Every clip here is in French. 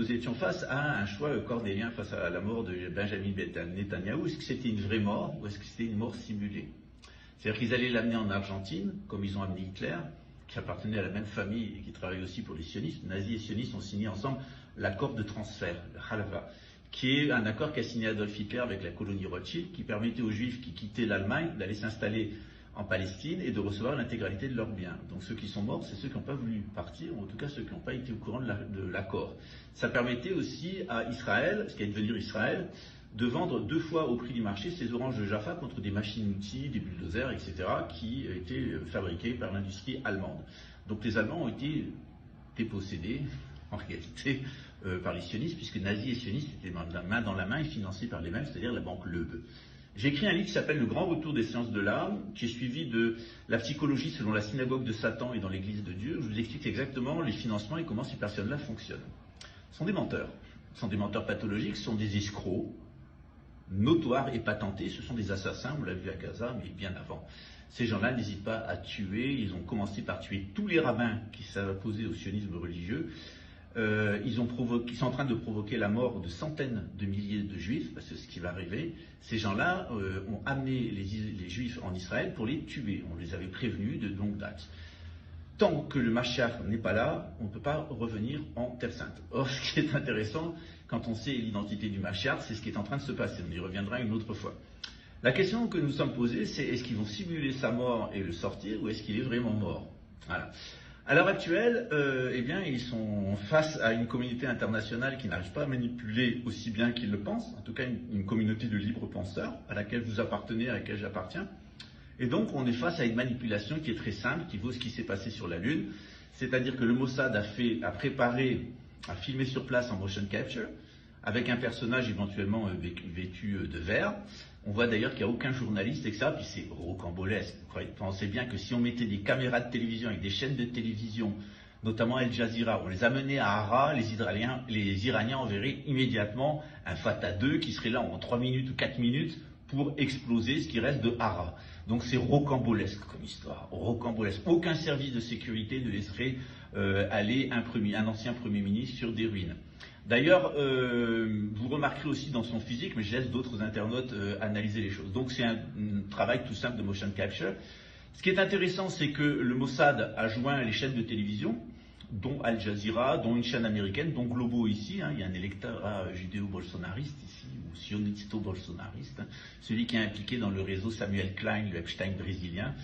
Nous étions face à un choix cornélien face à la mort de Benjamin Netanyahou. Est-ce que c'était une vraie mort ou est-ce que c'était une mort simulée? C'est-à-dire qu'ils allaient l'amener en Argentine, comme ils ont amené Hitler, qui appartenait à la même famille et qui travaillait aussi pour les sionistes. Nazis et sionistes ont signé ensemble l'accord de transfert, le Halava, qui est un accord qu'a signé Adolf Hitler avec la colonie Rothschild, qui permettait aux Juifs qui quittaient l'Allemagne d'aller s'installer en Palestine et de recevoir l'intégralité de leurs biens. Donc ceux qui sont morts, c'est ceux qui n'ont pas voulu partir, ou en tout cas ceux qui n'ont pas été au courant de l'accord. Ça permettait aussi à Israël, ce qui allait devenir Israël, de vendre 2 fois au prix du marché ces oranges de Jaffa contre des machines-outils, des bulldozers, etc., qui étaient fabriqués par l'industrie allemande. Donc les Allemands ont été dépossédés, en réalité, par les sionistes, puisque nazis et sionistes étaient main dans la main et financés par les mêmes, c'est-à-dire la banque Loewe. J'ai écrit un livre qui s'appelle Le Grand Retour des sciences de l'âme, qui est suivi de la psychologie selon la synagogue de Satan et dans l'église de Dieu. Je vous explique exactement les financements et comment ces personnes-là fonctionnent. Ce sont des menteurs. Ce sont des menteurs pathologiques, ce sont des escrocs, notoires et patentés. Ce sont des assassins, on l'a vu à Gaza, mais bien avant. Ces gens-là n'hésitent pas à tuer. Ils ont commencé par tuer tous les rabbins qui s'opposaient au sionisme religieux. Ils sont en train de provoquer la mort de centaines de milliers de juifs, parce que ce qui va arriver, ces gens-là ont amené les juifs en Israël pour les tuer. On les avait prévenus de longue date. Tant que le Mashiach n'est pas là, on ne peut pas revenir en Terre Sainte. Or, ce qui est intéressant, quand on sait l'identité du Mashiach, c'est ce qui est en train de se passer. On y reviendra une autre fois. La question que nous sommes posée, c'est est-ce qu'ils vont simuler sa mort et le sortir, ou est-ce qu'il est vraiment mort? Voilà. À l'heure actuelle, eh bien, ils sont face à une communauté internationale qui n'arrive pas à manipuler aussi bien qu'ils le pensent, en tout cas une communauté de libres penseurs à laquelle vous appartenez, à laquelle j'appartiens. Et donc, on est face à une manipulation qui est très simple, qui vaut ce qui s'est passé sur la Lune, c'est-à-dire que le Mossad a préparé, a filmé sur place en motion capture, avec un personnage éventuellement vêtu de vert. On voit d'ailleurs qu'il n'y a aucun journaliste, etc. Puis c'est rocambolesque. Vous pensez bien que si on mettait des caméras de télévision avec des chaînes de télévision, notamment Al Jazeera, on les amenait à Hara, les Iraniens enverraient immédiatement un Fatah 2 qui serait là en 3 minutes ou 4 minutes pour exploser ce qui reste de Hara. Donc c'est rocambolesque comme histoire, rocambolesque. Aucun service de sécurité ne laisserait aller un ancien Premier ministre sur des ruines. D'ailleurs, vous remarquerez aussi dans son physique, mais je laisse d'autres internautes analyser les choses. Donc c'est un travail tout simple de motion capture. Ce qui est intéressant, c'est que le Mossad a joint les chaînes de télévision, dont Al Jazeera, dont une chaîne américaine, dont Globo ici. Il y a un électorat judéo-bolsonariste ici, ou sionisto-bolsonariste, celui qui est impliqué dans le réseau Samuel Klein, le Epstein brésilien.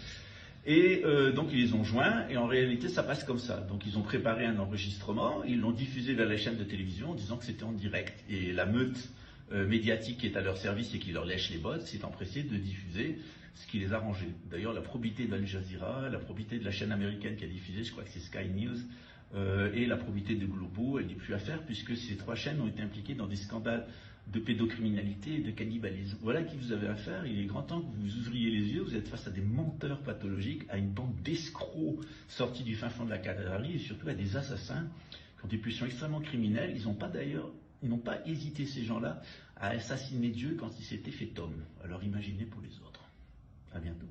Et donc ils les ont joints, et en réalité ça passe comme ça. Donc ils ont préparé un enregistrement, ils l'ont diffusé vers la chaîne de télévision en disant que c'était en direct. Et la meute médiatique qui est à leur service et qui leur lèche les bottes s'est empressée de diffuser ce qui les a arrangeait. D'ailleurs la probité d'Al Jazeera, la probité de la chaîne américaine qui a diffusé, je crois que c'est Sky News, et la probité de Globo, elle n'est plus à faire puisque ces 3 chaînes ont été impliquées dans des scandales de pédocriminalité et de cannibalisme. Voilà qui vous avez affaire. Il est grand temps que vous ouvriez les yeux. Vous êtes face à des menteurs pathologiques, à une bande d'escrocs sortis du fin fond de la Catalogne et surtout à des assassins qui ont des pulsions extrêmement criminelles. Ils n'ont pas hésité, ces gens-là, à assassiner Dieu quand il s'était fait homme. Alors imaginez pour les autres. À bientôt.